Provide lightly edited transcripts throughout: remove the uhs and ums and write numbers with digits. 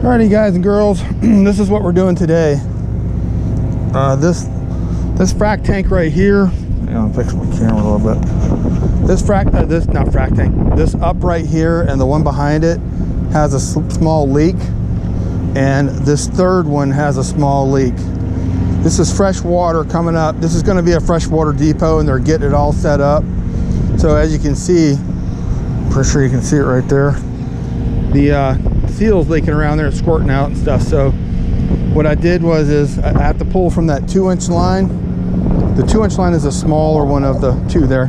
Alrighty guys and girls, this is what we're doing today. This frac tank right here, I'll fix my camera a little bit. This up right here and the one behind it has a small leak, and this third one has a small leak. This is fresh water coming up. This is going to be a freshwater depot, and they're getting it all set up. So as you can see, I'm pretty sure you can see it right there. The seal's leaking around there, squirting out and stuff. So what I did was I have to pull from that 2-inch line. The 2-inch line is a smaller one of the two there,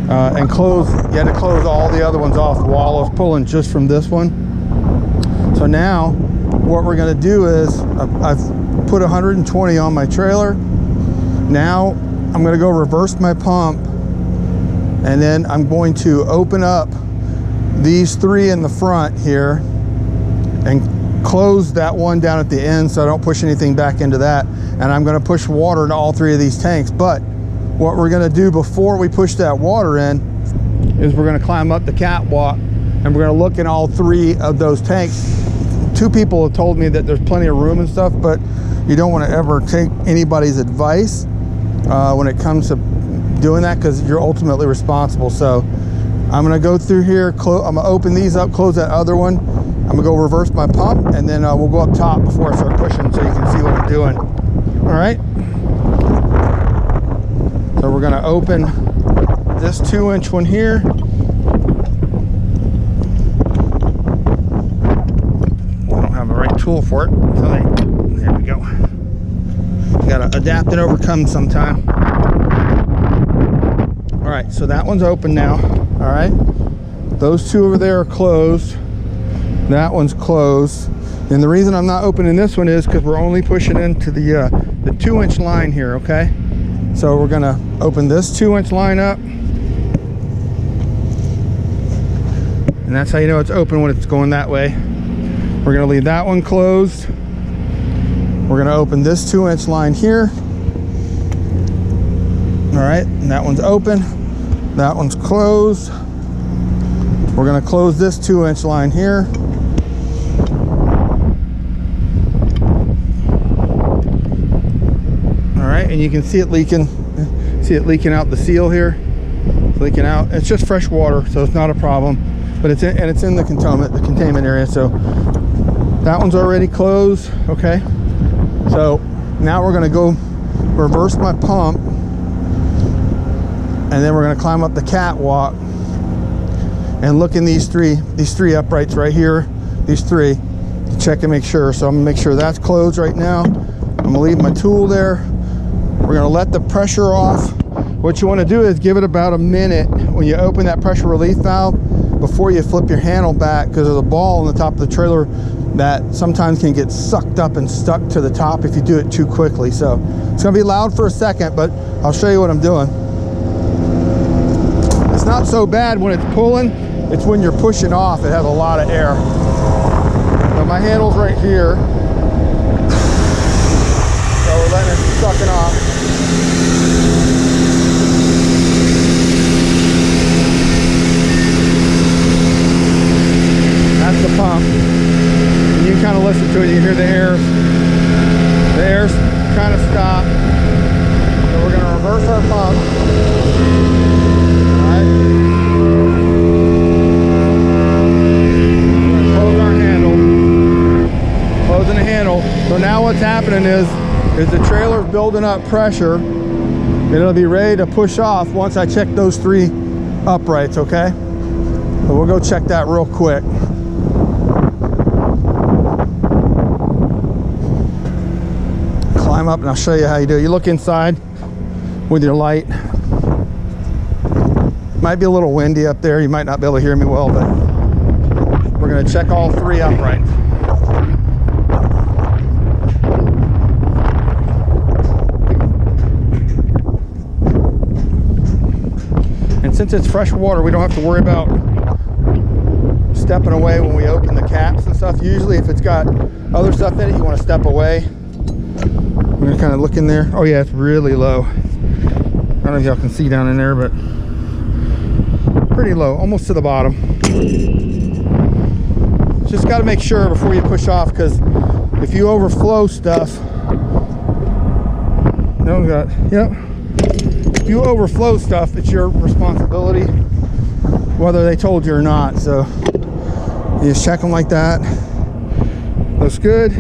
and close. You had to close all the other ones off while I was pulling just from this one. So now what we're going to do is I've put 120 on my trailer. Now I'm going to go reverse my pump, and then I'm going to open up these three in the front here and close that one down at the end so I don't push anything back into that. And I'm going to push water into all three of these tanks. But what we're going to do before we push that water in is we're going to climb up the catwalk, and we're going to look in all three of those tanks. Two people have told me that there's plenty of room and stuff, but you don't want to ever take anybody's advice when it comes to doing that, because you're ultimately responsible. So I'm going to go through here, I'm going to open these up, close that other one. I'm going to go reverse my pump, and then we'll go up top before I start pushing so you can see what I'm doing. All right. So we're going to open this 2-inch one here. I don't have the right tool for it. So there we go. You got to adapt and overcome sometime. All right, so that one's open now. All right, those two over there are closed. That one's closed. And the reason I'm not opening this one is because we're only pushing into the 2-inch line here, okay? So we're gonna open this 2-inch line up. And that's how you know it's open, when it's going that way. We're gonna leave that one closed. We're gonna open this 2-inch line here. All right, and that one's open. That one's closed. We're gonna close this 2-inch line here. All right, and you can see it leaking. See it leaking out the seal here. It's leaking out. It's just fresh water, so it's not a problem. But it's in the containment area. So that one's already closed. Okay. So now we're gonna go reverse my pump, and then we're going to climb up the catwalk and look in these three uprights right here, these three, to check and make sure. So I'm going to make sure that's closed right now. I'm going to leave my tool there. We're going to let the pressure off. What you want to do is give it about a minute when you open that pressure relief valve before you flip your handle back, because there's a ball on the top of the trailer that sometimes can get sucked up and stuck to the top if you do it too quickly. So it's going to be loud for a second, but I'll show you what I'm doing. It's not so bad when it's pulling, it's when you're pushing off, it has a lot of air. So my handle's right here. So we're letting it sucking off. That's the pump. And you can kind of listen to it, you can hear the air. The air's kind of stopped. So we're going to reverse our pump. Closing the handle. So now what's happening is the trailer's building up pressure, and it'll be ready to push off once I check those three uprights, okay? So we'll go check that real quick. Climb up and I'll show you how you do it. You look inside with your light. Might be a little windy up there. You might not be able to hear me well, but we're going to check all three uprights. And since it's fresh water, we don't have to worry about stepping away when we open the caps and stuff. Usually if it's got other stuff in it, you want to step away. I'm going to kind of look in there. Oh yeah, it's really low. I don't know if y'all can see down in there, but pretty low, almost to the bottom. It's just got to make sure before you push off, because if you overflow stuff, if you overflow stuff, it's your responsibility, whether they told you or not. So you just check them like that. Looks good.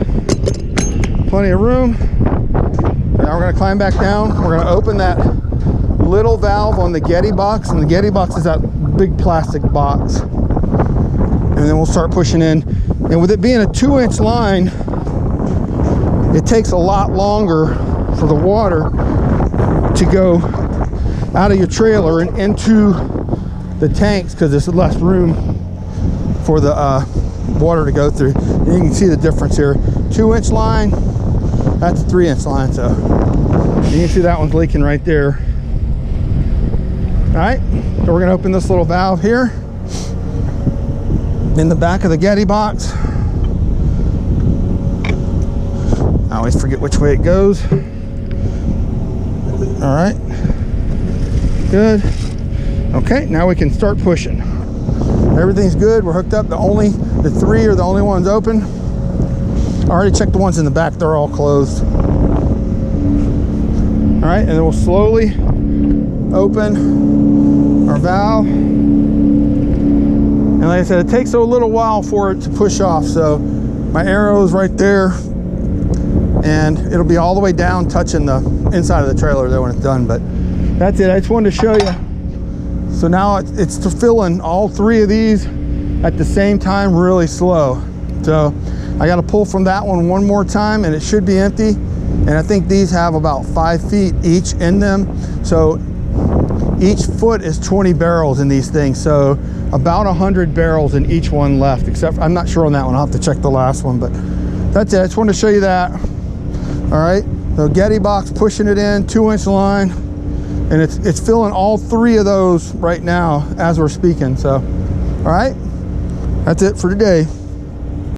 Plenty of room. Now we're going to climb back down. We're going to open that little valve on the Getty box, and the Getty box is that big plastic box. And then we'll start pushing in. And with it being a 2-inch line, it takes a lot longer for the water to go out of your trailer and into the tanks, because there's less room for the water to go through. And you can see the difference here. 2-inch line, that's a 3-inch line. So you can see that one's leaking right there. All right, so we're gonna open this little valve here in the back of the Getty box. I always forget which way it goes. All right, good. Okay, now we can start pushing. Everything's good, we're hooked up. The 3 are the only ones open. I already checked the ones in the back, they're all closed. All right, and then we'll slowly open our valve. And like I said, it takes a little while for it to push off. So my arrow is right there, and it'll be all the way down touching the inside of the trailer there when it's done. But that's it, I just wanted to show you. So now it's filling all 3 of these at the same time, really slow. So I got to pull from that one more time, and it should be empty. And I think these have about 5 feet each in them. So each foot is 20 barrels in these things. So about 100 barrels in each one left, except I'm not sure on that one. I'll have to check the last one, but that's it. I just wanted to show you that. All right, the Getty box pushing it in, 2-inch line, and it's filling all 3 of those right now as we're speaking. So, all right, that's it for today.